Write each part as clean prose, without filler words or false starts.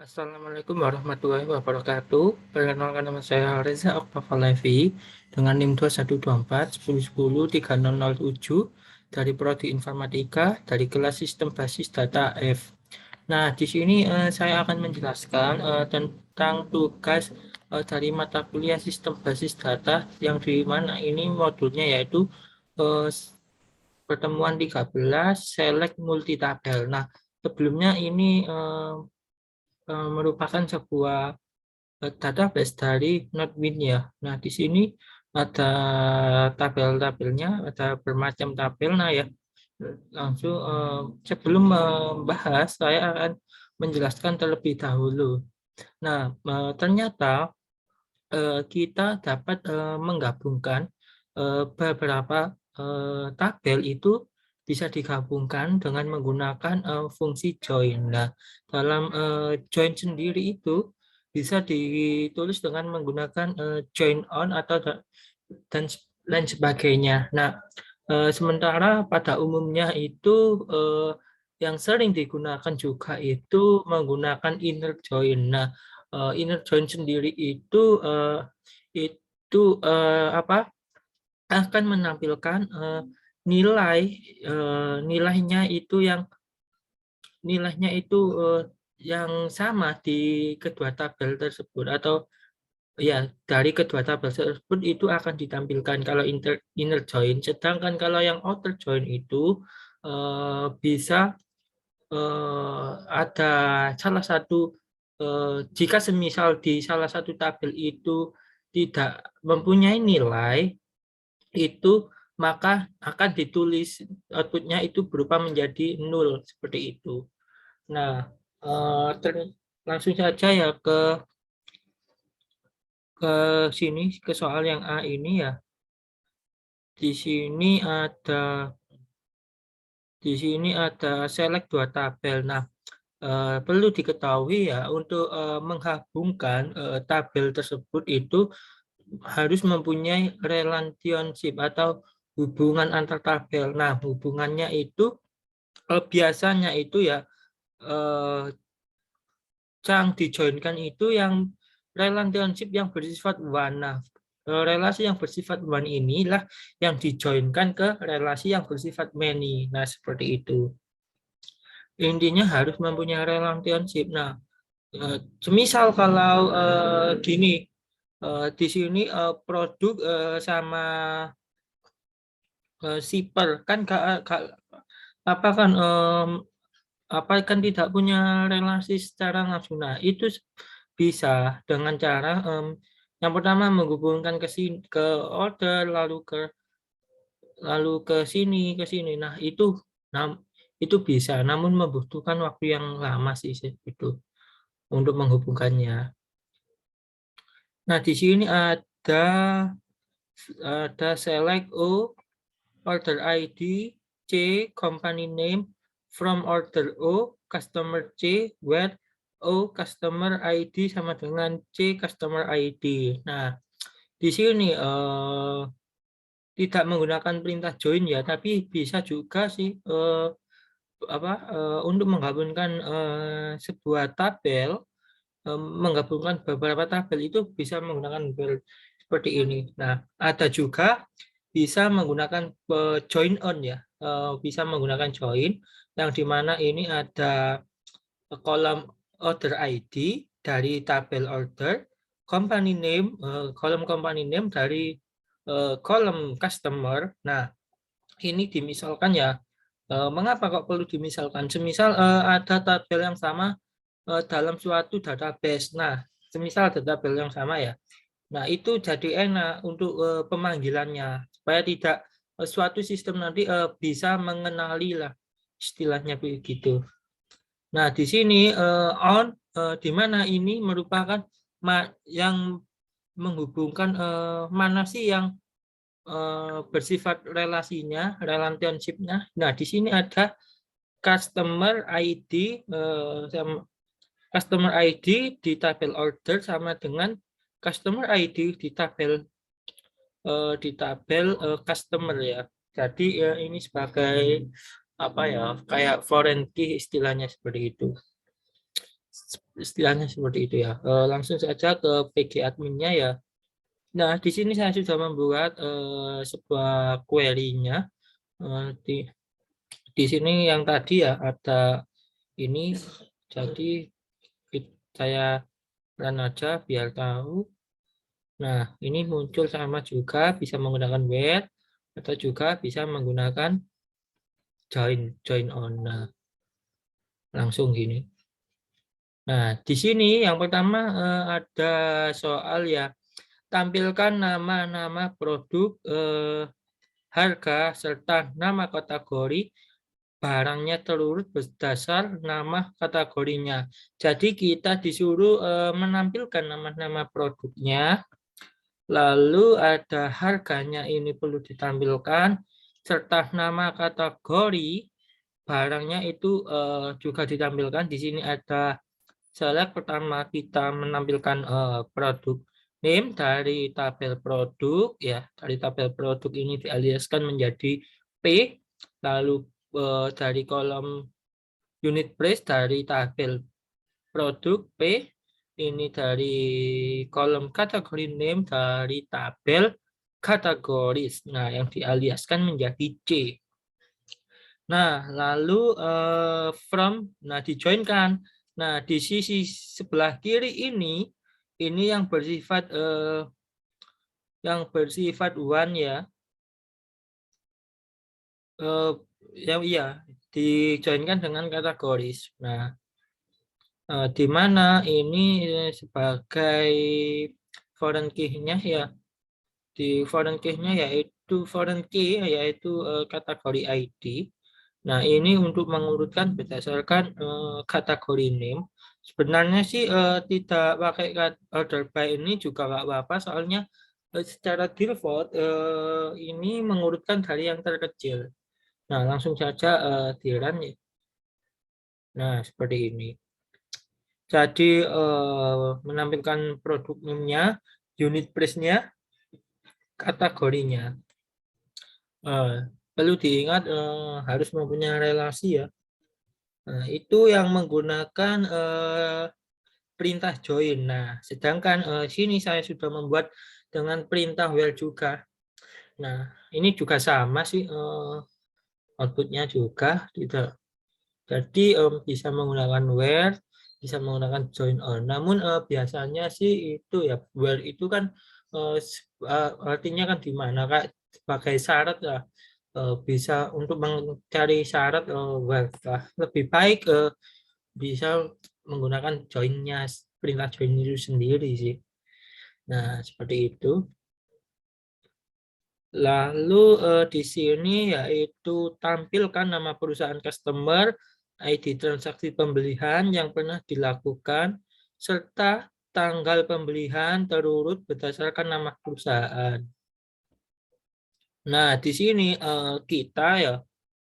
Assalamualaikum warahmatullahi wabarakatuh. Perkenalkan nama saya Reza Oktavalevi dengan NIM 2124 1010 3007 dari Prodi Informatika dari kelas Sistem Basis Data F. Nah, di sini saya akan menjelaskan tentang tugas dari mata kuliah Sistem Basis Data yang di mana ini modulnya yaitu eh, pertemuan 13 Select Multitabel. Nah, sebelumnya ini merupakan sebuah database dari Nodewin ya. Nah, di sini ada tabel-tabelnya, ada bermacam tabel. Nah ya, langsung sebelum membahas, saya akan menjelaskan terlebih dahulu. Nah, ternyata kita dapat menggabungkan beberapa tabel itu bisa digabungkan dengan menggunakan fungsi join. Nah, dalam join sendiri itu bisa ditulis dengan menggunakan join on atau dan lain sebagainya. Nah, sementara pada umumnya itu yang sering digunakan juga itu menggunakan inner join. Nah, inner join sendiri apa akan menampilkan nilai nilainya itu yang sama di kedua tabel tersebut atau ya dari kedua tabel tersebut itu akan ditampilkan kalau inner join, sedangkan kalau yang outer join itu bisa ada salah satu jika semisal di salah satu tabel itu tidak mempunyai nilai itu, maka akan ditulis outputnya itu berupa menjadi nol seperti itu. Nah, langsung saja ya ke sini, ke soal yang A ini ya. Di sini ada select dua tabel. Nah, perlu diketahui ya untuk menggabungkan tabel tersebut itu harus mempunyai relationship atau hubungan antar tabel. Nah, hubungannya itu biasanya itu ya eh, yang dijoinkan itu yang relationship yang bersifat one. Nah, relasi yang bersifat one inilah yang dijoinkan ke relasi yang bersifat many. Nah, seperti itu. Intinya harus mempunyai relationship. Nah, semisal kalau gini, di sini produk sama shipper kan apa kan apa kan tidak punya relasi secara langsung. Nah, itu bisa dengan cara yang pertama menghubungkan ke sini ke order lalu ke sini. Nah, itu bisa namun membutuhkan waktu yang lama sih itu untuk menghubungkannya. Nah, di sini ada select O, order ID, C, company name, from order O, customer C, where O, customer ID sama dengan C, customer ID. Nah, di sini tidak menggunakan perintah join ya, tapi bisa juga sih untuk menggabungkan sebuah tabel, menggabungkan beberapa tabel itu bisa menggunakan bel seperti ini. Nah, ada juga bisa menggunakan join on ya, bisa menggunakan join yang dimana ini ada kolom order ID dari tabel order, company name, kolom company name dari kolom customer. Nah, ini dimisalkan ya. Mengapa kok perlu dimisalkan? Semisal ada tabel yang sama dalam suatu database. Nah, semisal ada tabel yang sama ya. Nah, itu jadi enak untuk pemanggilannya supaya tidak suatu sistem nanti bisa mengenali lah istilahnya begitu. Nah, di sini on di mana ini merupakan yang menghubungkan mana sih yang bersifat relasinya, relationship-nya. Nah, di sini ada customer ID customer ID di tabel order sama dengan customer ID di tabel customer ya. Jadi ini sebagai apa ya, kayak foreign key istilahnya seperti itu. istilahnya seperti itu ya. Langsung saja ke PG adminnya ya. Nah, di sini saya sudah membuat sebuah query-nya. Di sini yang tadi ya ada ini, jadi saya run aja biar tahu. Nah, ini muncul sama juga, bisa menggunakan where atau juga bisa menggunakan join on. Nah, langsung gini. Nah, di sini yang pertama ada soal ya, tampilkan nama-nama produk, harga, serta nama kategori barangnya terurut berdasar nama kategorinya. Jadi kita disuruh menampilkan nama-nama produknya, lalu ada harganya ini perlu ditampilkan, serta nama kategori barangnya itu juga ditampilkan. Di sini ada select, pertama kita menampilkan produk name dari tabel produk ya. Dari tabel produk ini dialiaskan menjadi P, lalu dari kolom unit price dari tabel produk P, ini dari kolom kategori name dari tabel kategoris. Nah, yang dialiaskan menjadi C. Nah, lalu from, nah dijoinkan. Nah, di sisi sebelah kiri ini yang bersifat one ya. Yang iya dijoinkan dengan kategoris. Nah, di mana ini sebagai foreign key-nya ya. Di foreign key-nya yaitu kategori ID. Nah, ini untuk mengurutkan berdasarkan kategori name. Sebenarnya sih tidak pakai order by ini juga nggak apa-apa, soalnya secara default ini mengurutkan dari yang terkecil. Nah, langsung saja di run ya. Nah, seperti ini. Jadi menampilkan produk name-nya, unit price-nya, kategorinya. Perlu diingat harus mempunyai relasi ya. Nah, itu yang menggunakan perintah join. Nah, sedangkan sini saya sudah membuat dengan perintah where juga. Nah, ini juga sama sih outputnya juga tidak. Jadi bisa menggunakan where, bisa menggunakan join on. Namun biasanya sih itu ya, where itu kan artinya kan di mana Kak, sebagai syarat ya. Bisa untuk mencari syarat where. Lebih baik bisa menggunakan join-nya, perintah join itu sendiri sih. Nah, seperti itu. Lalu di sini yaitu tampilkan nama perusahaan customer, ID transaksi pembelian yang pernah dilakukan, serta tanggal pembelian terurut berdasarkan nama perusahaan. Nah, di sini kita ya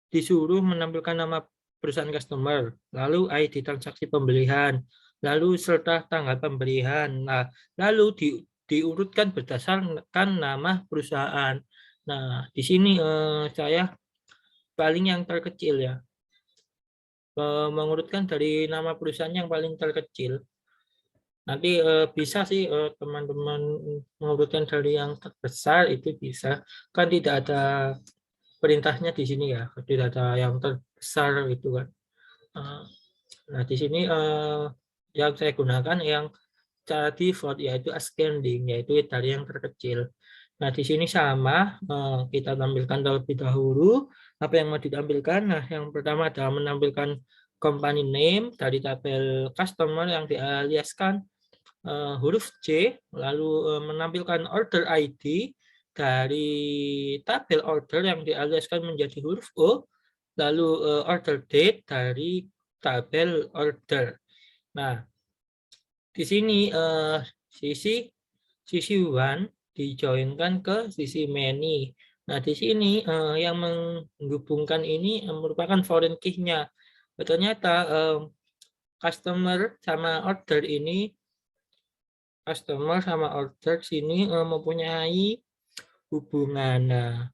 disuruh menampilkan nama perusahaan customer, lalu ID transaksi pembelian, lalu serta tanggal pembelian. Nah, lalu diurutkan berdasarkan nama perusahaan. Nah, di sini saya paling yang terkecil ya, mengurutkan dari nama perusahaan yang paling terkecil. Nanti bisa sih teman-teman mengurutkan dari yang terbesar itu bisa, kan tidak ada perintahnya di sini ya, tidak ada yang terbesar itu kan. Nah, di sini yang saya gunakan yang cara default yaitu ascending, yaitu dari yang terkecil. Nah, di sini sama, kita tampilkan terlebih dahulu apa yang mau ditampilkan. Nah, yang pertama adalah menampilkan company name dari tabel customer yang dialiaskan huruf C, lalu menampilkan order ID dari tabel order yang dialiaskan menjadi huruf O, lalu order date dari tabel order. Nah, di sini sisi one dijoinkan ke sisi many. Nah, di sini yang menghubungkan ini merupakan foreign key-nya. Ternyata customer sama order sini mempunyai hubungan. Nah,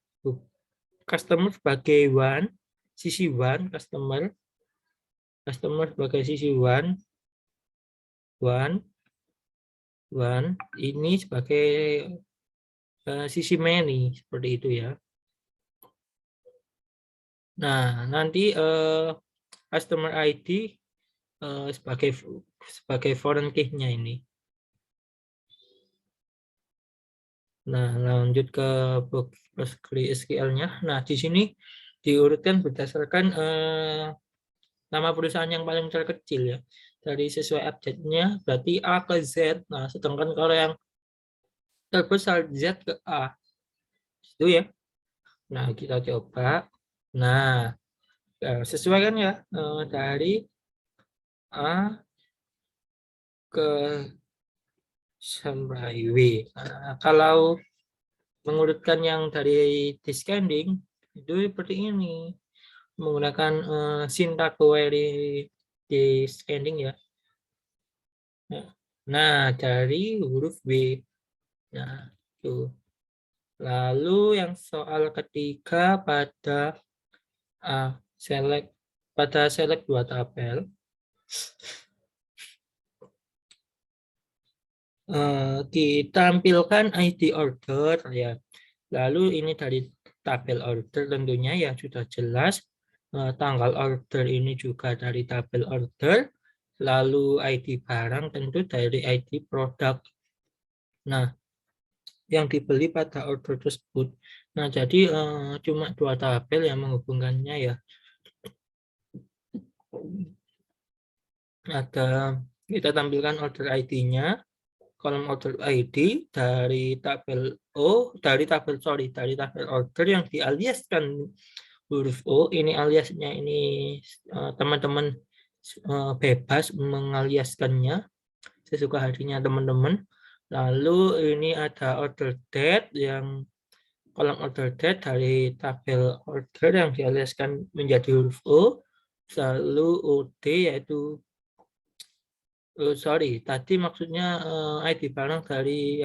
customer sebagai one, sisi one customer sebagai sisi one, one ini sebagai sisi many seperti itu ya. Nah, nanti customer ID sebagai foreign key-nya ini. Nah, lanjut ke PostgreSQL-nya. Nah, di sini diurutkan berdasarkan nama perusahaan yang paling terkecil ya. Dari sesuai abjadnya berarti A ke Z. Nah, sedangkan kalau yang terbesar Z ke A. Itu ya. Nah, kita coba. Nah, sesuaikan ya dari A ke sampai W. Nah, kalau mengurutkan yang dari descending itu seperti ini, menggunakan syntax query descending ya. Nah, dari huruf B. Nah, itu. Lalu yang soal ketiga pada select dua tabel. Ditampilkan ID order ya. Lalu ini dari tabel order tentunya ya sudah jelas. Tanggal order ini juga dari tabel order. Lalu ID barang tentu dari ID produk. Nah, yang dibeli pada order tersebut. Nah, jadi cuma dua tabel yang menghubungkannya ya. Ada kita tampilkan order ID-nya. Kolom order ID dari tabel dari tabel order yang dialiaskan huruf O. Ini aliasnya ini teman-teman bebas mengaliaskannya sesuka hatinya teman-teman. Lalu ini ada order date yang kolom order date dari tabel order yang dialiaskan menjadi huruf O. Lalu OD yaitu tadi maksudnya ID barang dari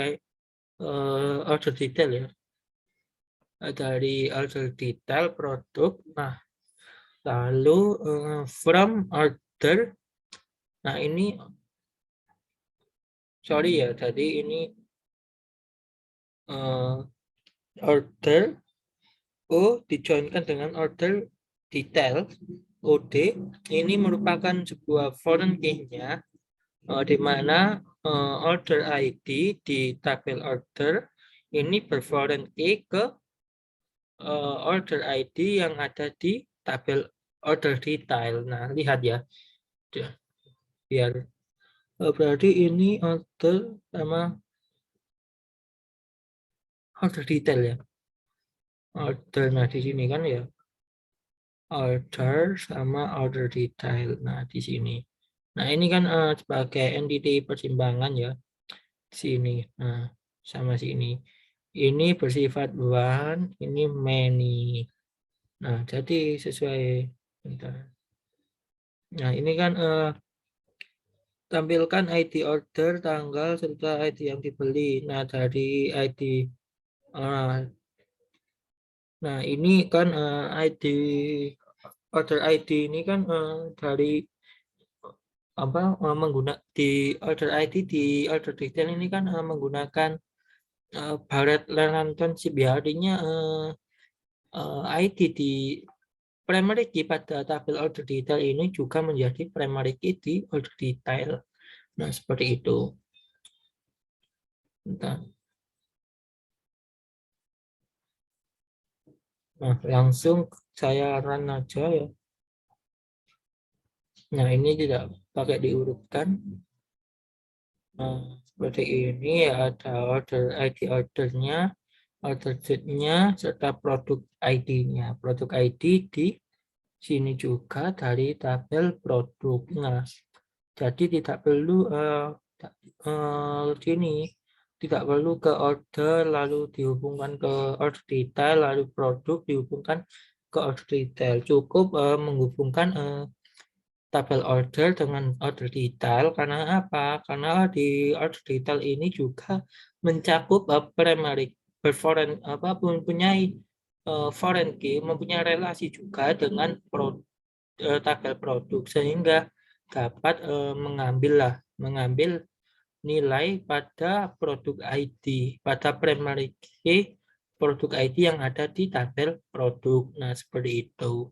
order detail ya. Dari order detail produk. Nah, lalu from order. Nah, ini ya, jadi ini order O dijoinkan dengan order detail OD. Ini merupakan sebuah foreign key-nya di mana order ID di tabel order ini berforeign key ke order ID yang ada di tabel order detail. Nah, lihat ya. Biar berarti ini order sama order detail ya. Order, nah di sini kan ya. Order sama order detail. Nah, di sini. Nah, ini kan sebagai entity persimpangan ya. Sini. Nah, sama sini. Ini bersifat one, ini many. Nah, jadi sesuai. Bentar. Nah, ini kan tampilkan ID order, tanggal, serta ID yang dibeli. Nah, dari ID. Nah, ini kan ID order ID ini kan dari menggunakan di order ID di order detail ini kan menggunakan Barrett relationship ya, artinya ID di primary key pada tabel order detail ini juga menjadi primary key di order detail. Nah, seperti itu. Bentar. Nah, langsung saya run aja ya. Nah, ini tidak pakai diurutkan. Nah, seperti ini ya, ada order ID ordernya, order date-nya, serta produk ID-nya. Produk ID di sini juga dari tabel produk. Nah, jadi tidak perlu sini, tidak perlu ke order lalu dihubungkan ke order detail, lalu produk dihubungkan ke order detail. Cukup menghubungkan tabel order dengan order detail. Karena apa? Karena di order detail ini juga mencakup primary foreign mempunyai foreign key, mempunyai relasi juga dengan tabel produk, sehingga dapat mengambil nilai pada produk ID, pada primary key produk ID yang ada di tabel produk. Nah, seperti itu.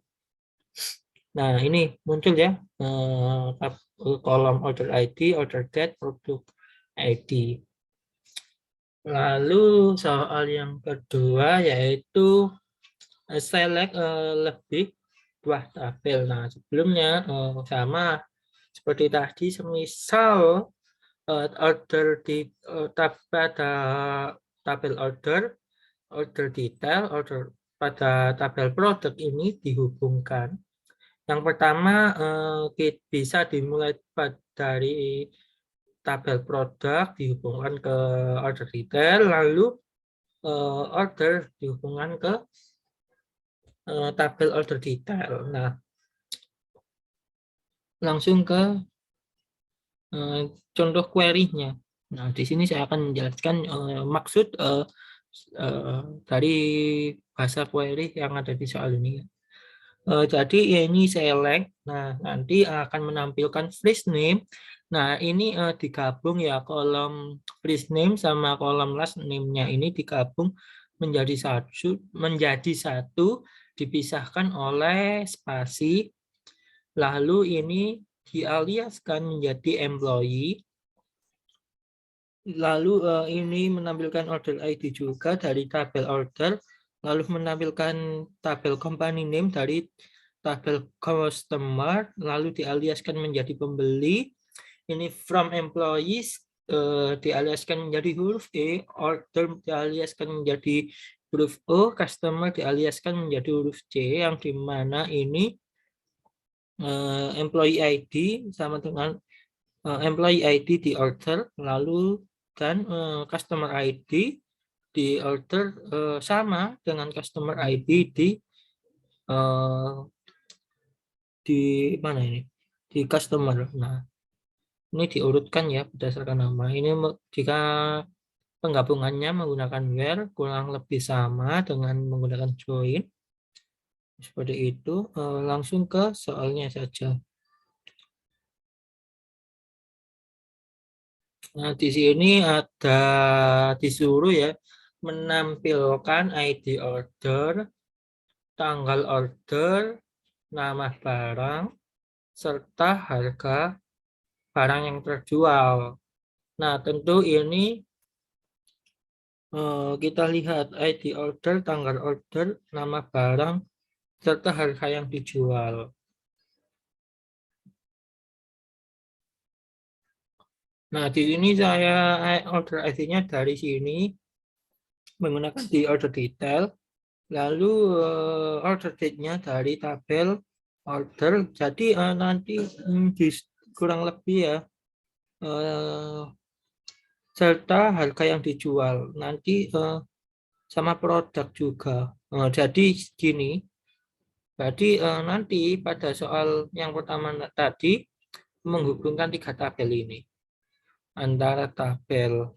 Nah, ini muncul ya kolom order ID, order date, produk ID. Lalu soal yang kedua yaitu select lebih buah tabel. Nah, sebelumnya sama seperti tadi, semisal order di pada tabel order detail, order pada tabel produk ini dihubungkan. Yang pertama bisa dimulai dari tabel produk dihubungkan ke order detail, lalu order dihubungkan ke tabel order detail. Nah, langsung ke contoh query-nya. Nah, di sini saya akan menjelaskan maksud dari bahasa query yang ada di soal ini. Jadi ini select. Nah, nanti akan menampilkan first name. Nah, ini digabung ya, kolom first name sama kolom last name-nya ini digabung menjadi satu, dipisahkan oleh spasi. Lalu ini dialiaskan menjadi employee. Lalu ini menampilkan order ID juga dari tabel order, lalu menampilkan tabel company name dari tabel customer, lalu dialiaskan menjadi pembeli. Ini from employees dialiaskan menjadi huruf E, order dialiaskan menjadi huruf O, customer dialiaskan menjadi huruf C, yang dimana ini employee ID sama dengan employee ID di order, lalu dan customer ID di order sama dengan customer ID di mana ini, di customer. Nah, ini diurutkan ya berdasarkan nama. Ini jika penggabungannya menggunakan where kurang lebih sama dengan menggunakan join. Seperti itu. Langsung ke soalnya saja. Nah, di sini ada disuruh ya menampilkan ID order, tanggal order, nama barang, serta harga barang yang terjual. Nah, tentu ini kita lihat ID order, tanggal order, nama barang, serta harga yang dijual. Nah, di sini saya order ID-nya dari sini menggunakan di order detail. Lalu order date-nya dari tabel order. Jadi nanti kurang lebih ya serta harga yang dijual nanti sama produk juga. Jadi gini. Jadi nanti pada soal yang pertama tadi menghubungkan 3 tabel ini antara tabel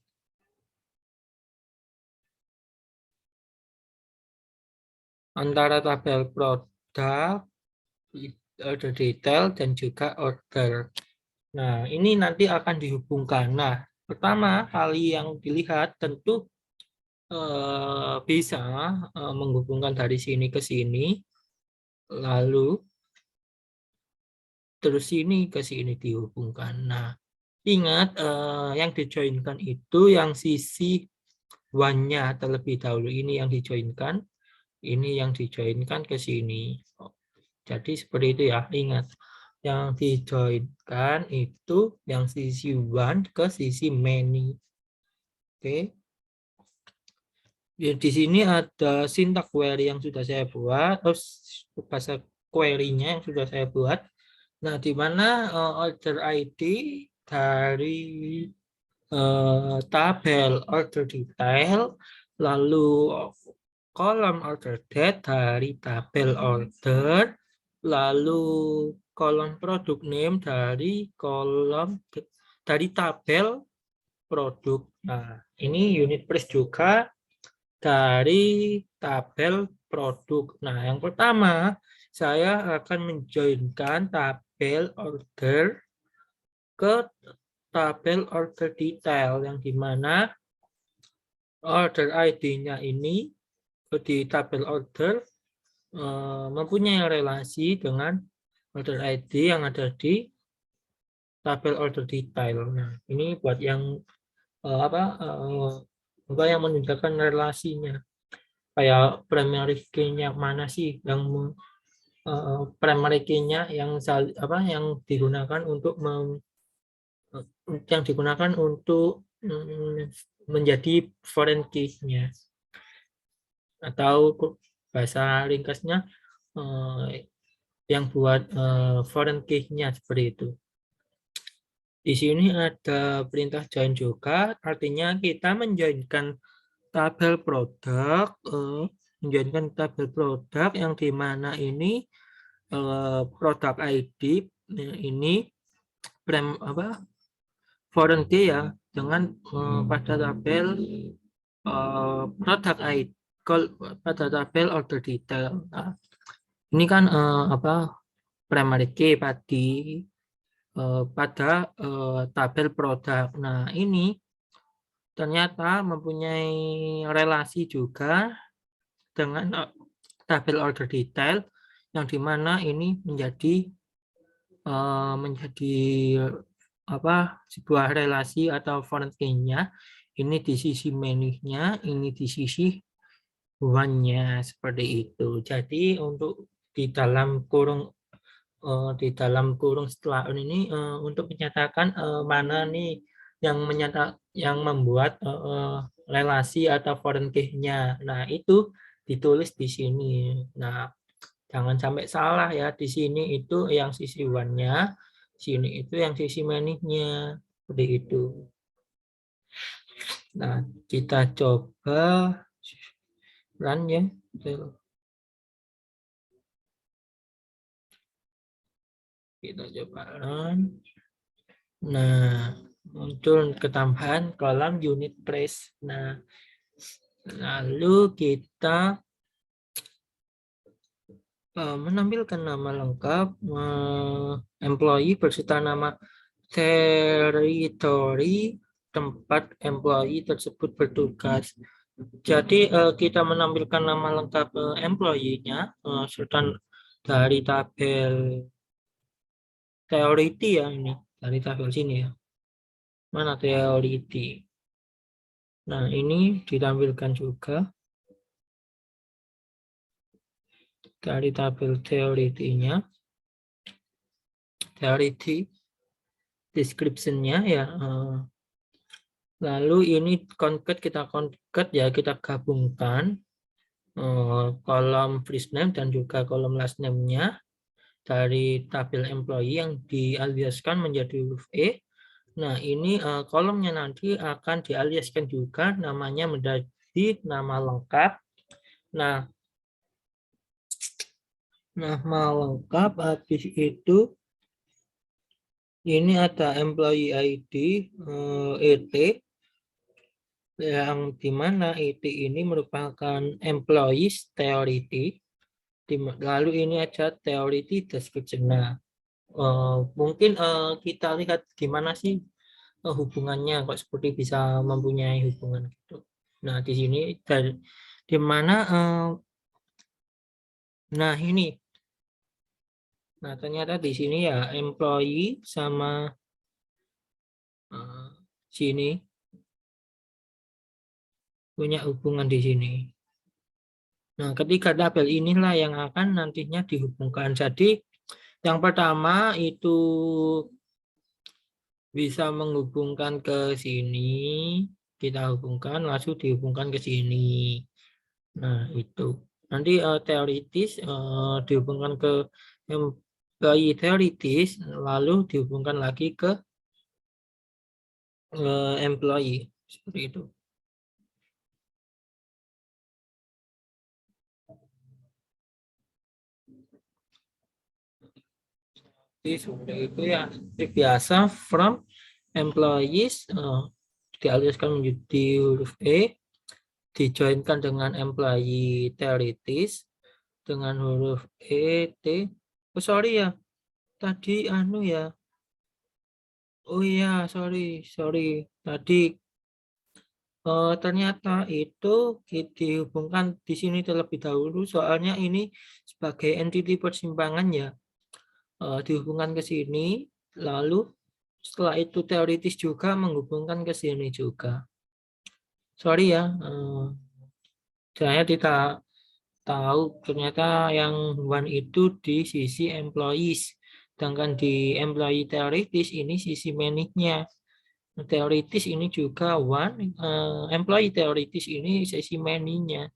produk, order detail, dan juga order. Nah, ini nanti akan dihubungkan. Nah, pertama kali yang dilihat tentu bisa menghubungkan dari sini ke sini, lalu terus sini ke sini dihubungkan. Nah, ingat yang dijoinkan itu yang sisi one-nya terlebih dahulu, ini yang dijoinkan, ini yang dijoinkan ke sini. Jadi seperti itu ya, ingat. Yang dijoinkan itu yang sisi one ke sisi many. Oke. Di sini ada syntax query yang sudah saya buat, bahasa query-nya yang sudah saya buat. Nah, di mana order ID dari tabel order detail, lalu kolom order date dari tabel order, lalu kolom produk name dari tabel produk. Nah, ini unit price juga dari tabel produk. Nah, yang pertama saya akan menjoinkan tabel order ke tabel order detail yang dimana order ID-nya ini di tabel order mempunyai relasi dengan order ID yang ada di tabel order detail. Nah, ini buat yang yang menunjukkan relasinya. Kayak primary key-nya mana sih yang primary key-nya yang digunakan untuk menjadi foreign key-nya, atau bahasa ringkasnya yang buat foreign key-nya seperti itu. Di sini ada perintah join juga, artinya kita menjoinkan tabel produk, yang dimana ini produk ID ini foreign key ya, dengan pada tabel produk ID, pada tabel order detail. Nah, ini kan primary key pada tabel produk. Nah, ini ternyata mempunyai relasi juga dengan tabel order detail yang dimana ini menjadi sebuah relasi atau foreign key-nya. Ini di sisi menu-nya, ini di sisi one-nya, seperti itu. Jadi untuk di dalam kurung setelah ini untuk menyatakan mana nih yang membuat relasi atau foreign key-nya. Nah, itu ditulis di sini. Nah, jangan sampai salah ya, di sini itu yang sisi one-nya, sini itu yang sisi menu-nya, seperti itu. Nah, kita coba run ya. Kita coba run. Nah, muncul ketambahan kolom unit price. Nah, lalu kita menampilkan nama lengkap employee beserta nama teritori tempat employee tersebut bertugas. Jadi kita menampilkan nama lengkap employee-nya serta dari tabel teoriti ya, ini dari tabel sini ya. Mana teoriti? Nah, ini ditampilkan juga dari tabel teoritinya, teoriti description-nya ya. Lalu ini kita concat ya, kita gabungkan kolom first name dan juga kolom last name-nya dari tabel employee yang dialiaskan menjadi huruf E. Nah, ini kolomnya nanti akan dialiaskan juga namanya menjadi nama lengkap. Nah, nama lengkap habis itu ini ada employee ID ET yang dimana ET ini merupakan employees theority. Lalu ini ada theority description. Nah, mungkin kita lihat gimana sih hubungannya, kok seperti bisa mempunyai hubungan gitu. Nah, di sini di mana nah ini. Nah, ternyata di sini ya employee sama sini punya hubungan di sini. Nah, ketiga tabel inilah yang akan nantinya dihubungkan. Jadi, yang pertama itu bisa menghubungkan ke sini, kita hubungkan, langsung dihubungkan ke sini. Nah, itu. Nanti teoritis dihubungkan ke employee teoritis, lalu dihubungkan lagi ke employee. Seperti itu. Seperti itu ya. Biasa from employees dialiaskan menjadi huruf E, dijoinkan dengan employee teoritis dengan huruf E, T. Oh, sorry ya. Tadi ya. Oh iya, sorry. Tadi ternyata itu dihubungkan di sini terlebih dahulu, soalnya ini sebagai entity persimpangan ya, dihubungkan ke sini, lalu setelah itu teoritis juga menghubungkan ke sini juga. Sorry ya, saya tidak tahu ternyata yang one itu di sisi employees, sedangkan di employee teoritis ini sisi manage-nya. Teoritis ini juga one, employee teoritis ini sisi many-nya,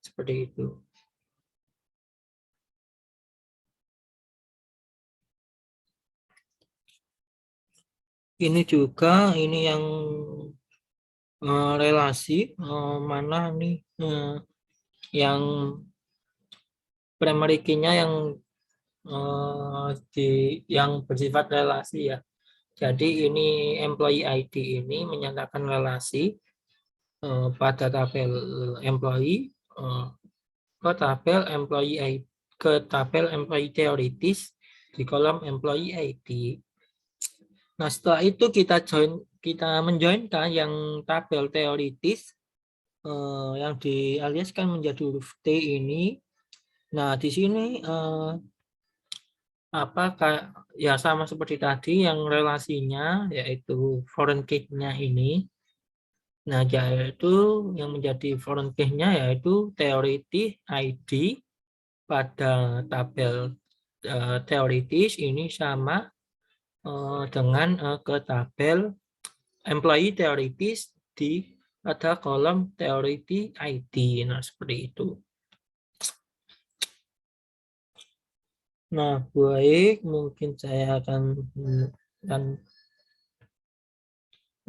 seperti itu. Ini juga ini yang relasi mana nih yang primary key-nya yang di yang bersifat relasi ya. Jadi ini employee ID ini menyatakan relasi pada tabel employee eh, ke tabel employee ID, ke tabel employee teoritis di kolom employee ID. Nah, setelah itu kita menjoinkan yang tabel teoritis yang dialiaskan menjadi huruf T ini. Nah, di sini ya sama seperti tadi yang relasinya yaitu foreign key-nya ini. Nah, yaitu yang menjadi foreign key-nya yaitu teoritis ID pada tabel teoritis ini sama dengan ke tabel employee teoritis di pada kolom teoriti ID. Nah, seperti itu. Nah, baik, mungkin saya akan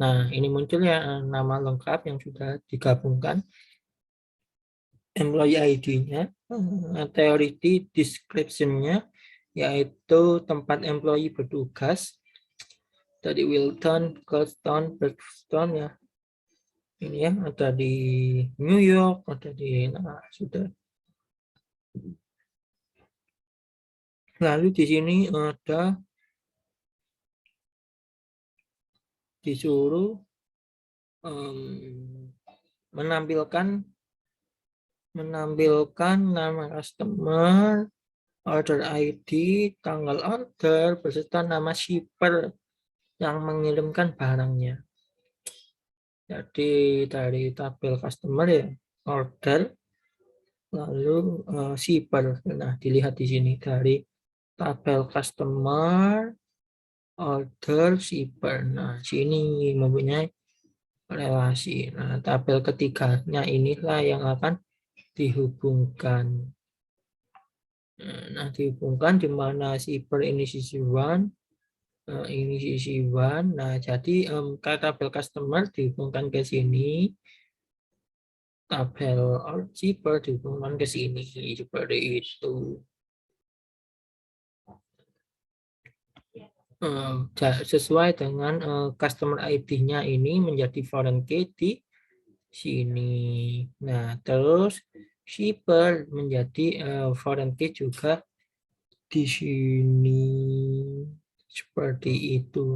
nah, ini muncul ya nama lengkap yang sudah digabungkan. Employee ID-nya, teoriti description-nya, yaitu tempat employee bertugas. Tadi Wilton, Goldstone, Bergstone ya. Ini ya, ada di New York, ada di, nah, sudah. Lalu di sini ada disuruh menampilkan nama customer, order ID, tanggal order, beserta nama shipper yang mengirimkan barangnya. Jadi dari tabel customer ya, order, lalu shipper. Nah, dilihat di sini dari tabel customer, order, shipper. Nah, sini mempunyai relasi. Nah, tabel ketiganya inilah yang akan dihubungkan. Nah, dihubungkan di mana shipper ini sisi one, ini sisi one. Nah, jadi tabel customer dihubungkan ke sini, tabel shipper dihubungkan ke sini, seperti itu. Sesuai dengan customer ID-nya ini menjadi foreign key di sini. Nah, terus shipper menjadi foreign key juga di sini. Seperti itu.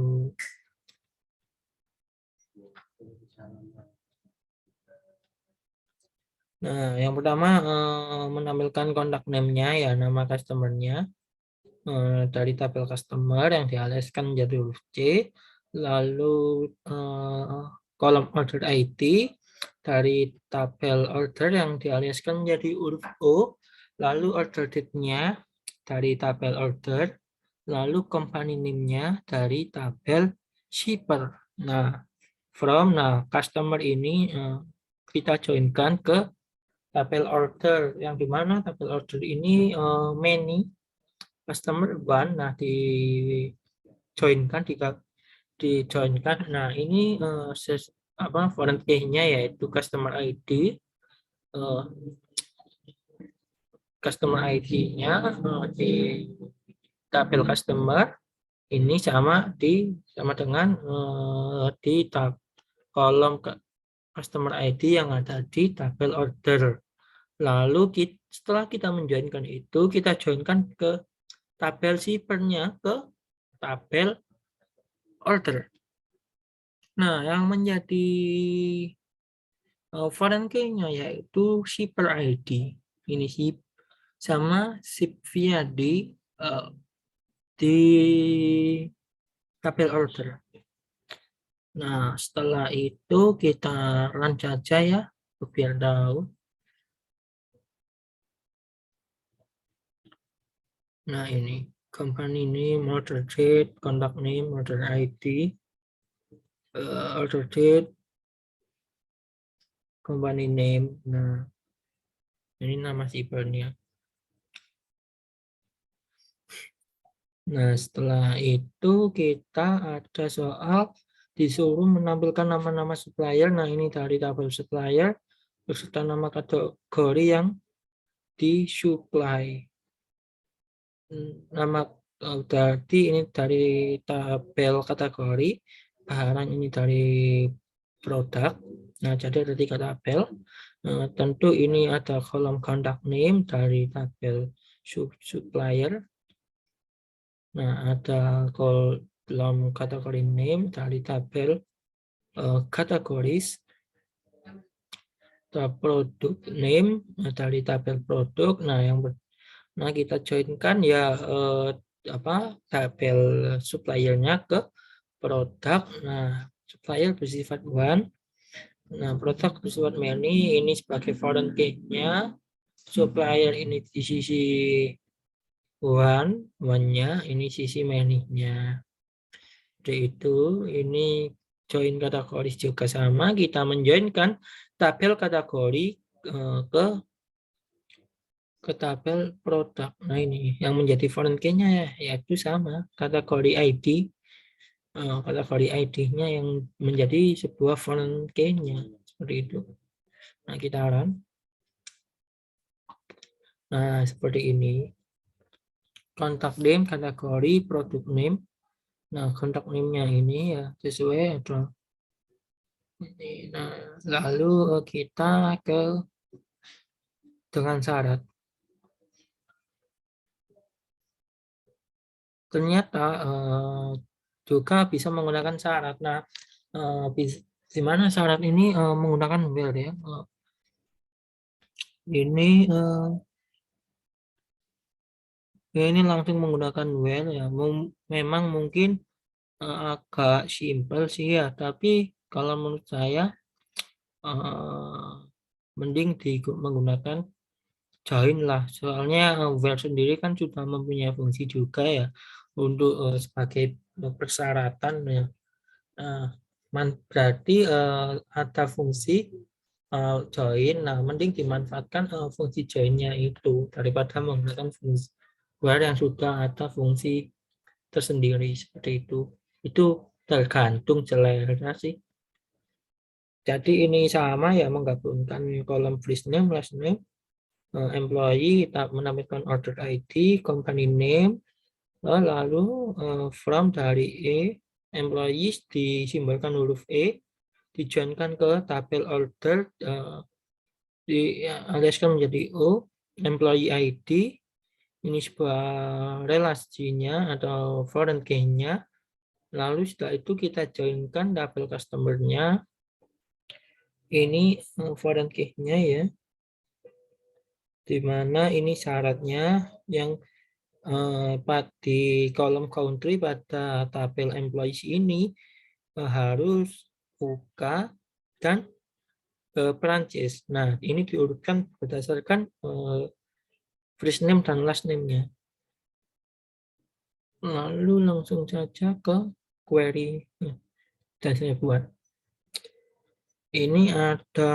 Nah, yang pertama menampilkan kontak name-nya ya, nama customer-nya dari tabel customer yang dialaskan menjadi huruf C, lalu kolom order ID dari tabel order yang dialaskan menjadi huruf O, lalu order date-nya dari tabel order, lalu company name-nya dari tabel shipper. Nah, customer ini kita joinkan ke tabel order, yang dimana tabel order ini many customer one. Nah, dijoinkan nah ini foreign key-nya yaitu customer ID, di tabel customer ini sama dengan di kolom customer ID yang ada di tabel order. Lalu setelah kita menjoinkan itu, kita joinkan ke tabel shipper-nya ke tabel order. Nah, yang menjadi foreign key-nya yaitu shipper ID. Ini ship sama ship via di tabel order. Nah, setelah itu kita run saja ya, biar tahu. Nah, ini company name, order date, contact name, order ID, order date, company name. Nah, ini nama shippernya. Nah, setelah itu kita ada soal disuruh menampilkan nama-nama supplier. Nah, ini dari tabel supplier beserta nama kategori yang disuplai. Nama berarti ini dari tabel kategori, barang ini dari produk. Nah, jadi ada 3 tabel. Tentu ini ada kolom contact name dari tabel supplier. Nah, ada kolom kategori name dari tabel kategoris. Produk name dari tabel produk. Nah, kita joinkan ya tabel suppliernya ke produk. Nah, supplier bersifat one. Nah, produk bersifat many. Ini sebagai foreign key-nya. Supplier ini di sisi one-nya, ini sisi many-nya. Jadi itu, ini join kategoris juga sama. Kita menjoinkan tabel kategori ke tabel produk. Nah, ini yang menjadi foreign key-nya ya, yaitu sama kategori ID. Kategori ID-nya yang menjadi sebuah foreign key-nya seperti itu. Nah, kita run. Nah, seperti ini. Contact name kategori produk name. Nah, contact name-nya ini ya sesuai atau ini. Nah, lalu kita ke dengan syarat. Ternyata juga bisa menggunakan syarat. Nah, di mana syarat ini menggunakan where ya. Ini langsung menggunakan where ya. Memang mungkin agak simpel sih ya, tapi kalau menurut saya mending menggunakan join lah. Soalnya where sendiri kan sudah mempunyai fungsi juga ya untuk sebagai persyaratan ya. Berarti ada fungsi join. Nah, mending dimanfaatkan fungsi join-nya itu daripada menggunakan fungsi where yang sudah ada fungsi tersendiri seperti itu. Itu tergantung selera sih. Jadi ini sama ya, menggabungkan kolom first name, last name, employee, kita menampilkan order ID, company name, lalu from dari employees disimbolkan huruf E, dijoinkan ke tabel order, dialiaskan menjadi O, employee ID, ini sebuah relasinya atau foreign key-nya. Lalu setelah itu kita joinkan tabel customer-nya. Ini foreign key-nya ya. Dimana ini syaratnya yang di kolom country pada tabel employees ini harus UK dan Perancis. Nah, ini diurutkan berdasarkan first name dan last name-nya. Lalu langsung saja ke query. Dan saya buat. Ini ada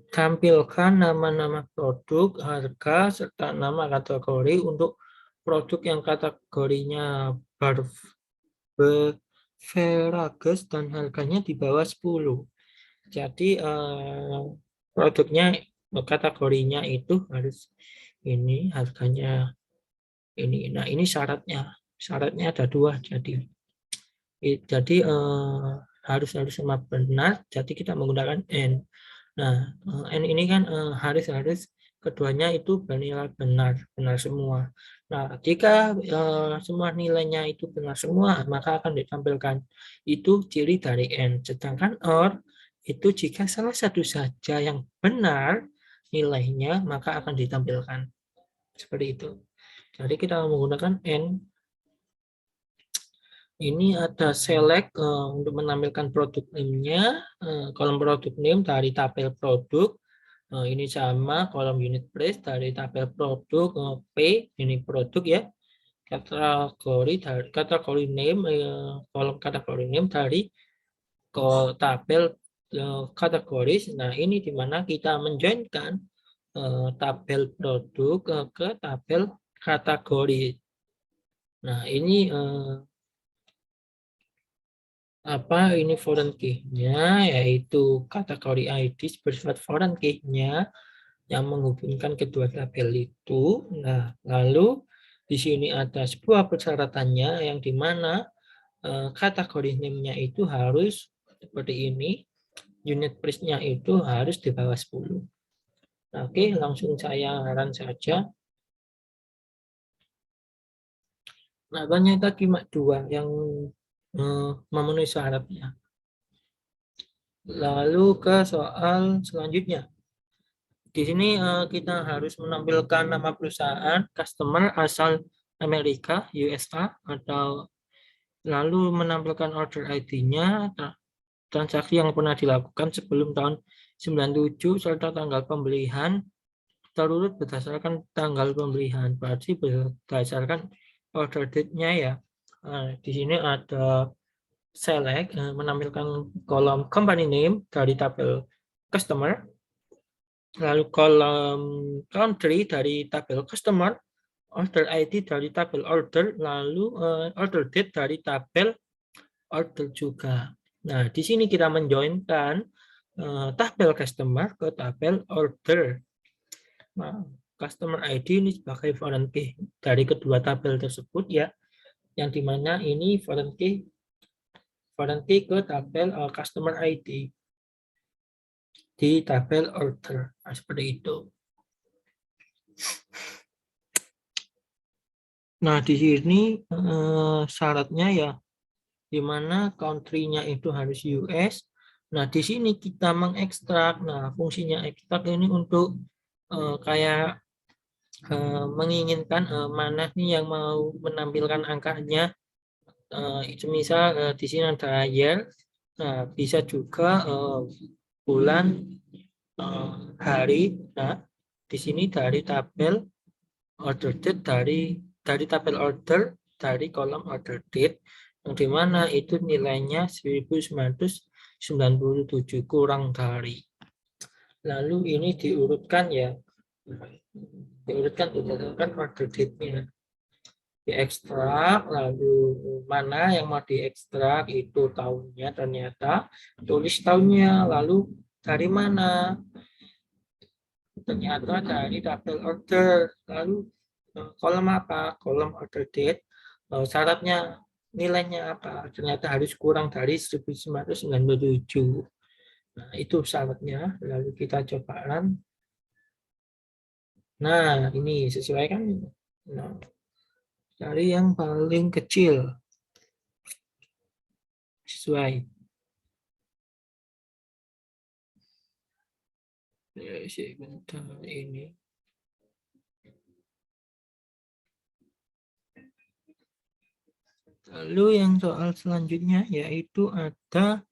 tampilkan nama-nama produk, harga, serta nama kategori untuk produk yang kategorinya Beverages dan harganya di bawah 10. Jadi produknya kategorinya itu harus ini, harganya ini. Nah, ini syaratnya. Syaratnya ada 2. Jadi harus sama benar. Jadi kita menggunakan N. Nah, N ini kan harus keduanya itu bernilai benar semua. Nah, jika semua nilainya itu benar semua, maka akan ditampilkan itu ciri dari N. Sedangkan OR itu jika salah satu saja yang benar nilainya, maka akan ditampilkan. Seperti itu. Jadi kita menggunakan N. Ini ada select untuk menampilkan produk name-nya, kolom produk name dari tabel produk. Ini sama kolom unit price dari tabel produk, P ini produk ya. Kategori name, kolom kategori name dari tabel kategoris. Nah, ini dimana kita menjoinkan tabel produk ke tabel kategori. Nah, ini ini foreign key-nya, yaitu kategori ID bersifat foreign key-nya yang menghubungkan kedua tabel itu. Nah, lalu di sini ada sebuah persyaratannya yang dimana kategori name-nya itu harus seperti ini, unit price-nya itu harus di bawah 10. Nah, oke, langsung saya run saja. Nah, ternyata cuma 2 yang memenuhi syaratnya. Lalu ke soal selanjutnya. Di sini kita harus menampilkan nama perusahaan, customer asal Amerika, USA, atau lalu menampilkan order ID-nya, transaksi yang pernah dilakukan sebelum tahun 97, serta tanggal pembelian terurut berdasarkan tanggal pembelian, berarti berdasarkan order date-nya ya. Di sini ada select, menampilkan kolom company name dari tabel customer, lalu kolom country dari tabel customer, order ID dari tabel order, lalu order date dari tabel order juga. Nah, di sini kita menjoinkan tabel customer ke tabel order. Nah, customer ID ini sebagai foreign key dari kedua tabel tersebut ya, yang dimana ini foreign key ke tabel customer ID di tabel order. Nah, seperti itu. Nah, di sini syaratnya ya, di mana country-nya itu harus US. Nah, di sini kita mengekstrak. Nah, fungsinya ekstrak ini untuk kayak menginginkan mana nih yang mau menampilkan angkanya. Misal di sini ada year. Nah, bisa juga bulan, hari. Nah, di sini dari tabel order date dari tabel order dari kolom order date, yang dimana itu nilainya 1997 kurang dari. Lalu ini diurutkan ya, berdasarkan order date-nya. Diekstrak, lalu mana yang mau diekstrak itu tahunnya, ternyata tulis tahunnya, lalu dari mana, ternyata dari tabel order, lalu kolom apa, kolom order date, syaratnya nilainya apa, ternyata harus kurang dari 1997. Nah, itu syaratnya, lalu kita coba run. Nah, ini sesuai kan. Nah, cari yang paling kecil. Sesuai. Ya, bentar ini. Lalu yang soal selanjutnya yaitu ada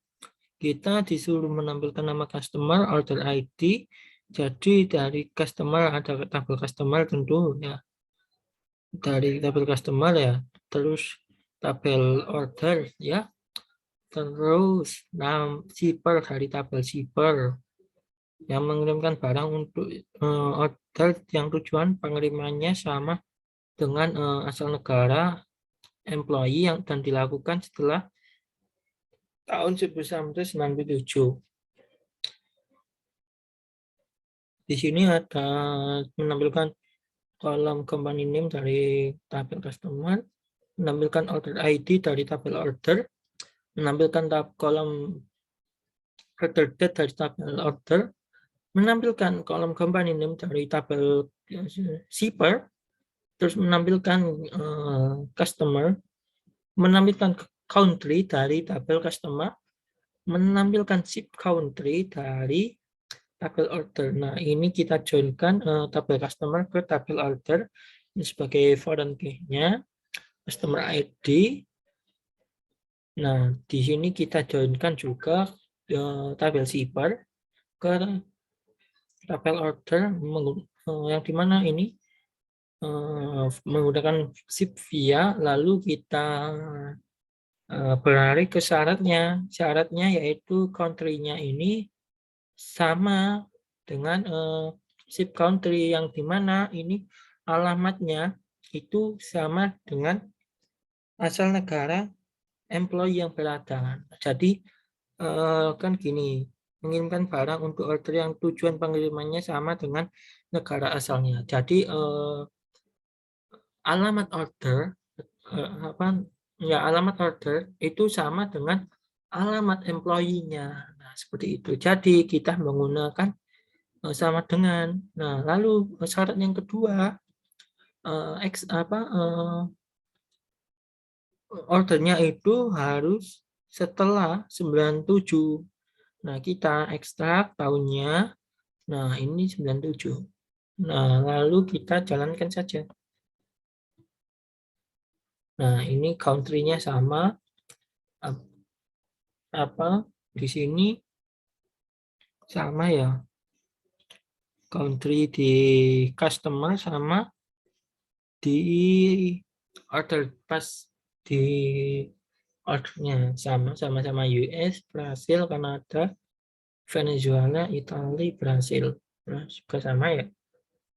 kita disuruh menampilkan nama customer, order ID. Jadi dari customer ada tabel customer tentu ya. Dari tabel customer ya, terus tabel order ya. Terus shipper dari tabel shipper yang mengirimkan barang untuk order yang tujuan pengirimannya sama dengan asal negara employee yang dan dilakukan setelah tahun 1997. Di sini ada menampilkan kolom company name dari tabel customer, menampilkan order ID dari tabel order, menampilkan kolom order date dari tabel order, menampilkan kolom company name dari tabel shipper, terus menampilkan customer, menampilkan country dari tabel customer, menampilkan ship country dari tabel order. Nah, ini kita joinkan tabel customer ke tabel order. Ini sebagai foreign key-nya, customer ID. Nah, di sini kita joinkan juga tabel shipper ke tabel order yang dimana ini menggunakan ship via, lalu kita berlari ke syaratnya. Syaratnya yaitu country-nya ini sama dengan ship country yang dimana ini alamatnya itu sama dengan asal negara employee yang berada. Jadi kan gini, mengirimkan barang untuk order yang tujuan pengirimannya sama dengan negara asalnya. Jadi alamat order alamat order itu sama dengan alamat employee-nya. Nah, seperti itu. Jadi kita menggunakan sama dengan. Nah, lalu syarat yang kedua, ordernya itu harus setelah 97. Nah, kita ekstrak tahunnya. Nah, ini 97. Nah, lalu kita jalankan saja. Nah, ini country-nya sama. Di sini sama ya. Country di customer sama di order pas di ordernya sama-sama US, Brasil, Kanada, Venezuela, Italia, Brasil. Nah, juga sama ya.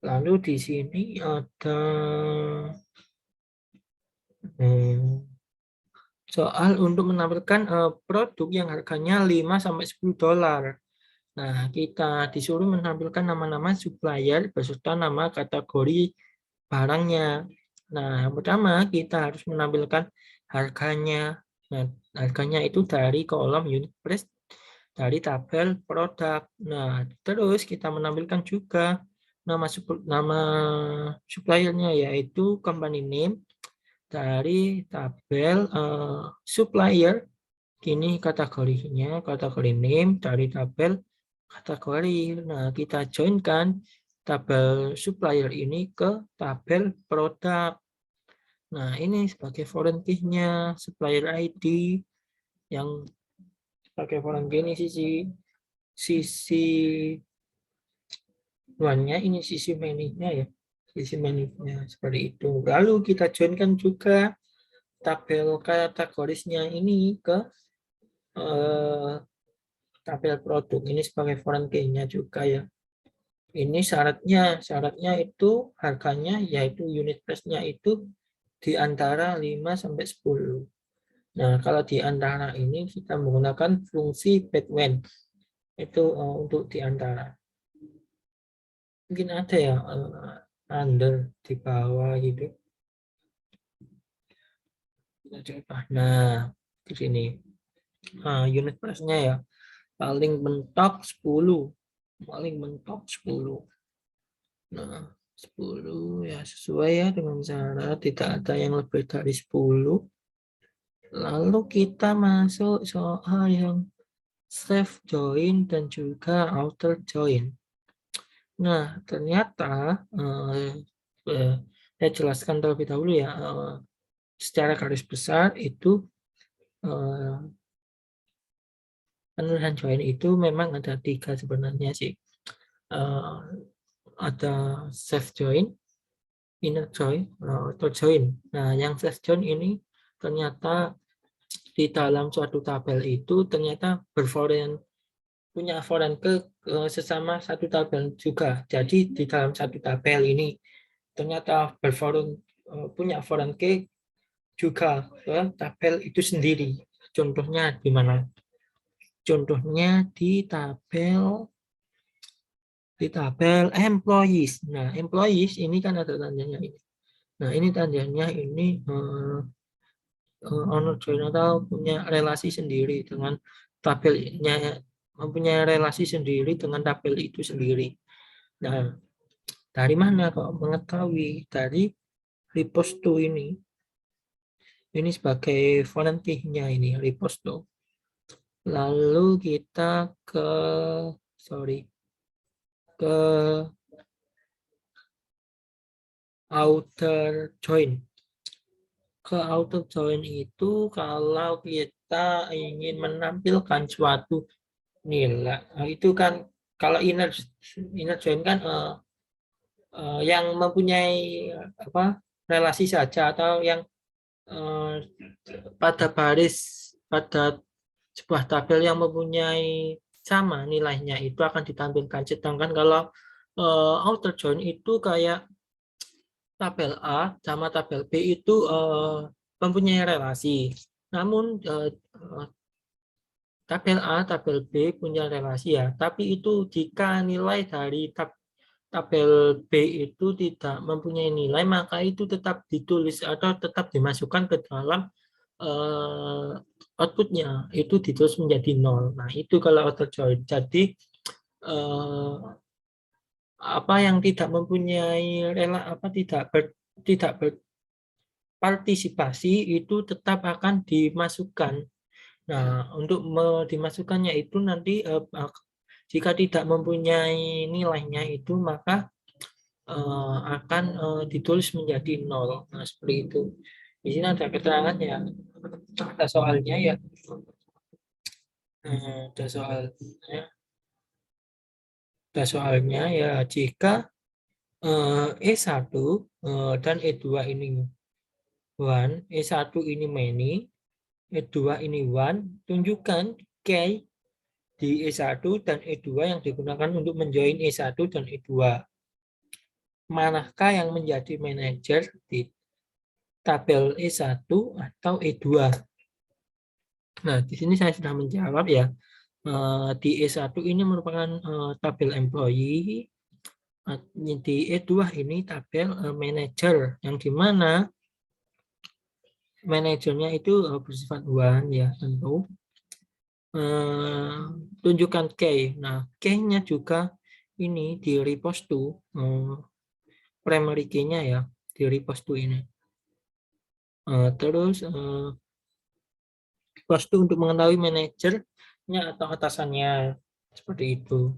Lalu di sini ada soal untuk menampilkan produk yang harganya 5-10 dolar. Nah, kita disuruh menampilkan nama-nama supplier beserta nama kategori barangnya. Nah, yang pertama kita harus menampilkan harganya. Nah, harganya itu dari kolom unit price dari tabel produk. Nah, terus kita menampilkan juga nama suppliernya yaitu company name dari tabel supplier. Ini kategorinya, kategori name dari tabel kategori. Nah, kita joinkan tabel supplier ini ke tabel produk. Nah, ini sebagai foreign key-nya, supplier ID yang sebagai foreign key ini sisi luarnya, ini sisi menu-nya ya. Sisi menu-nya seperti itu. Lalu kita joinkan juga tabel kategorisnya ini ke tabel produk. Ini sebagai foreign key-nya juga ya. Ini syaratnya itu harganya yaitu unit price-nya itu di antara 5-10. Nah, kalau di antara ini kita menggunakan fungsi between. Itu untuk di antara. Mungkin ada ya under di bawah gitu. Kita coba. Nah, di sini unit price-nya ya paling mentok 10. Paling mentok 10. Nah, 10 ya sesuai ya dengan syarat, tidak ada yang lebih dari 10. Lalu kita masuk soal yang save join dan juga outer join. Nah, ternyata saya jelaskan terlebih dahulu ya, secara garis besar itu penulisan join itu memang ada 3 sebenarnya sih. Ada save join, inner join, outer join. Nah, yang save join ini ternyata di dalam suatu tabel itu ternyata punya foreign ke sesama satu tabel juga. Jadi di dalam satu tabel ini ternyata punya foreign key juga ke tabel itu sendiri. Contohnya di mana? Contohnya di tabel employees. Nah, employees ini kan ada tandanya ini. Nah, ini tandanya ini owner join atau punya relasi sendiri dengan tabelnya mempunyai relasi sendiri dengan tabel itu sendiri. Nah, dari mana kok mengetahui? Dari reposto ini. Ini sebagai foreign key-nya ini reposto. Lalu kita ke outer join. Ke outer join itu kalau kita ingin menampilkan suatu nilai, itu kan kalau inner join kan yang mempunyai relasi saja, atau yang pada sebuah tabel yang mempunyai sama nilainya itu akan ditampilkan. Sedangkan kalau outer join itu kayak tabel A sama tabel B itu mempunyai relasi. Namun tabel A, tabel B punya relasi ya. Tapi itu jika nilai dari tabel B itu tidak mempunyai nilai, maka itu tetap ditulis atau tetap dimasukkan ke dalam outputnya, itu ditulis menjadi 0. Nah, itu kalau outer join. Jadi apa yang tidak mempunyai tidak berpartisipasi itu tetap akan dimasukkan. Nah, untuk dimasukkannya itu nanti jika tidak mempunyai nilainya itu, maka akan ditulis menjadi 0. Nah, seperti itu. Di sini ada keterangannya, ada soalnya ya. Ada soalnya. Ada soalnya ya, jika E1 dan E2 ini 1, E1 ini many, E2 ini 1, tunjukkan key di E1 dan E2 yang digunakan untuk menjoin E1 dan E2. Manakah yang menjadi manajer di tabel E1 atau E2? Nah, di sini saya sudah menjawab ya. Di E1 ini merupakan tabel employee, di E2 ini tabel manager, yang dimana manajernya itu bersifat one ya, tentu. Tunjukkan key. Nah, key-nya juga ini di reposto, primary key-nya ya, di reposto ini. Terus reposto untuk mengetahui manajernya atau atasannya, seperti itu.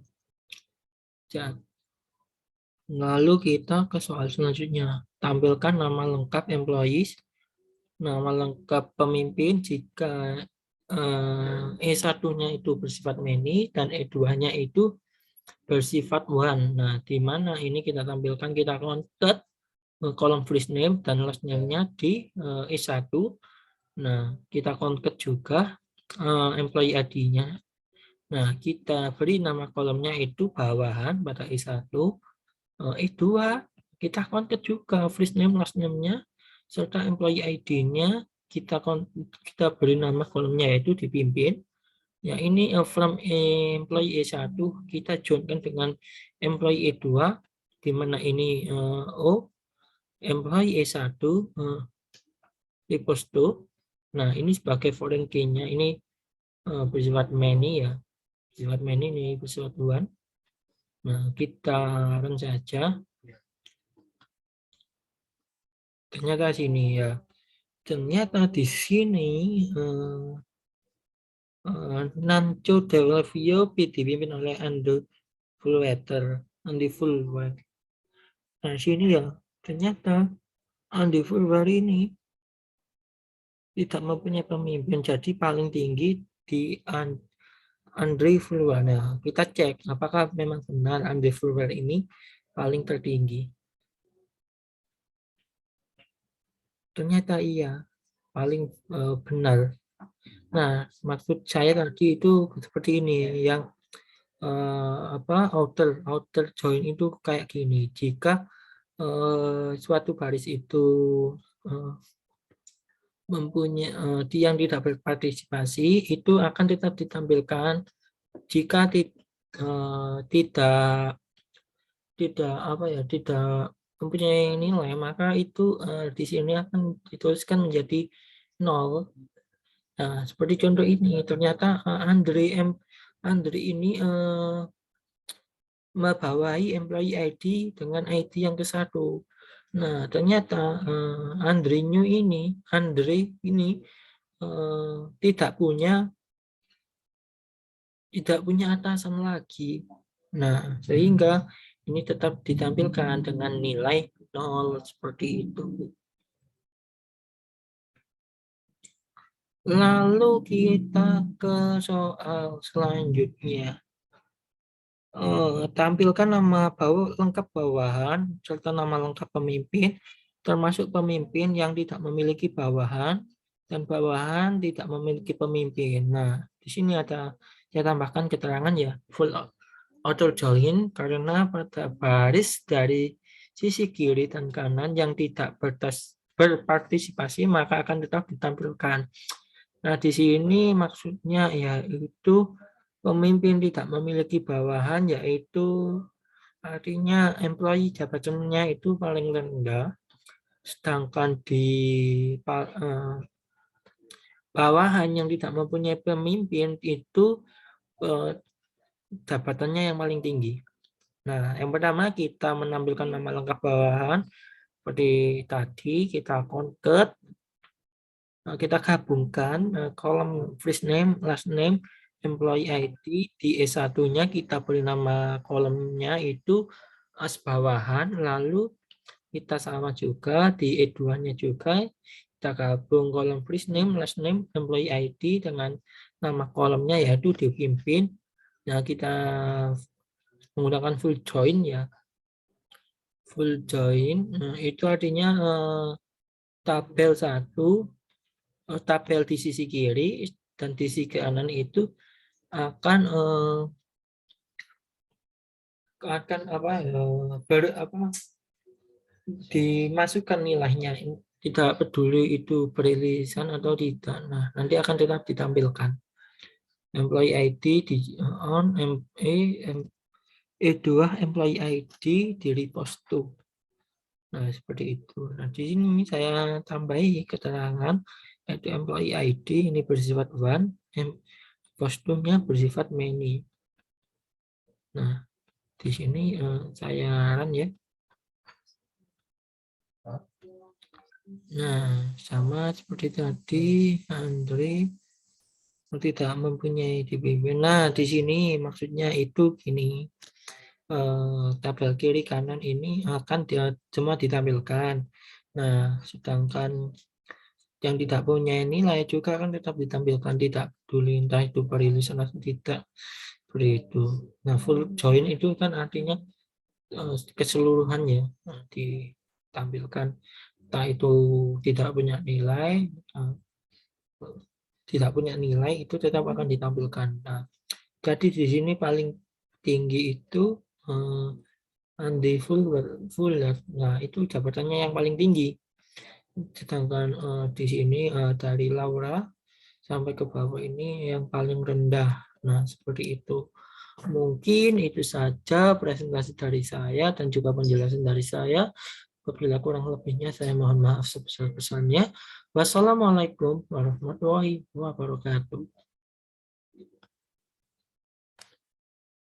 Lalu kita ke soal selanjutnya. Tampilkan nama lengkap employees, nama lengkap pemimpin jika E1-nya itu bersifat many dan E2-nya itu bersifat one. Nah, di mana ini kita tampilkan, kita convert kolom first name dan last name-nya di E1. Nah, kita convert juga employee ID-nya. Nah, kita beri nama kolomnya itu bawahan pada E1. E2 kita convert juga first name, last name-nya serta employee ID-nya, kita beri nama kolomnya yaitu dipimpin. Ya, ini from employee E1 kita joinkan dengan employee E2, di mana ini employee E1 reposto. Nah, ini sebagai foreign key-nya ini bersifat many ya. Bersifat many ini bersifat one. Nah, kita run saja. Ternyata sini ya. Ternyata di sini Nanco Delvio dipimpin oleh Andi Fulwetter. Nah, sini ya, ternyata Andi Fulwetter ini tidak mempunyai pemimpin, jadi paling tinggi di Andre Fulwetter. Nah, kita cek apakah memang benar Andi Fulwetter ini paling tertinggi. Ternyata iya, paling benar. Nah, maksud saya tadi itu seperti ini, yang outer join itu kayak gini. Jika suatu baris itu mempunyai yang tidak berpartisipasi, itu akan tetap ditampilkan. Jika tidak mempunyai nilai, maka itu di sini akan dituliskan menjadi 0. Nah, seperti contoh ini, ternyata Andri ini membawahi employee ID dengan ID yang ke satu. Nah, ternyata Andre ini tidak punya atasan lagi. Nah, sehingga ini tetap ditampilkan dengan nilai 0 seperti itu. Lalu kita ke soal selanjutnya. Tampilkan nama lengkap bawahan serta nama lengkap pemimpin, termasuk pemimpin yang tidak memiliki bawahan dan bawahan tidak memiliki pemimpin. Nah, di sini saya tambahkan keterangan ya, full auto join karena pada baris dari sisi kiri dan kanan yang tidak berpartisipasi maka akan tetap ditampilkan. Nah, di sini maksudnya yaitu pemimpin tidak memiliki bawahan, yaitu artinya employee jabatannya itu paling rendah, sedangkan di bawahan yang tidak mempunyai pemimpin itu jabatannya yang paling tinggi. Nah, yang pertama kita menampilkan nama lengkap bawahan, seperti tadi kita convert, kita gabungkan kolom first name, last name, employee ID, di E1-nya kita beri nama kolomnya itu as bawahan, lalu kita sama juga di E2-nya juga kita gabung kolom first name, last name, employee ID dengan nama kolomnya yaitu dipimpin. Nah, kita menggunakan full join ya. Full join itu artinya tabel 1, tabel di sisi kiri dan di sisi kanan itu akan dimasukkan nilainya, tidak peduli itu beririsan atau tidak. Nah, nanti akan tetap ditampilkan employee ID di on E2 employee ID di repost to. Nah, seperti itu. Nah, di sini saya tambahi keterangan yaitu employee ID ini bersifat one, kostumnya bersifat many. Nah, di sini saya saran ya. Nah, sama seperti tadi, Andre tidak mempunyai dipimpin. Nah, di sini maksudnya itu gini, tabel kiri kanan ini akan semua ditampilkan. Nah, sedangkan yang tidak punya nilai juga kan tetap ditampilkan, tidak peduli entah itu perilisan atau tidak, seperti itu. Nah, full join itu kan artinya keseluruhannya ditampilkan, entah itu tidak punya nilai, itu tetap akan ditampilkan. Nah, jadi di sini paling tinggi itu Andi full. Nah, itu jabatannya yang paling tinggi. Sedangkan di sini dari Laura sampai ke bawah ini yang paling rendah. Nah, seperti itu. Mungkin itu saja presentasi dari saya dan juga penjelasan dari saya. Apabila kurang lebihnya saya mohon maaf sebesar-besarnya. Wassalamualaikum warahmatullahi wabarakatuh.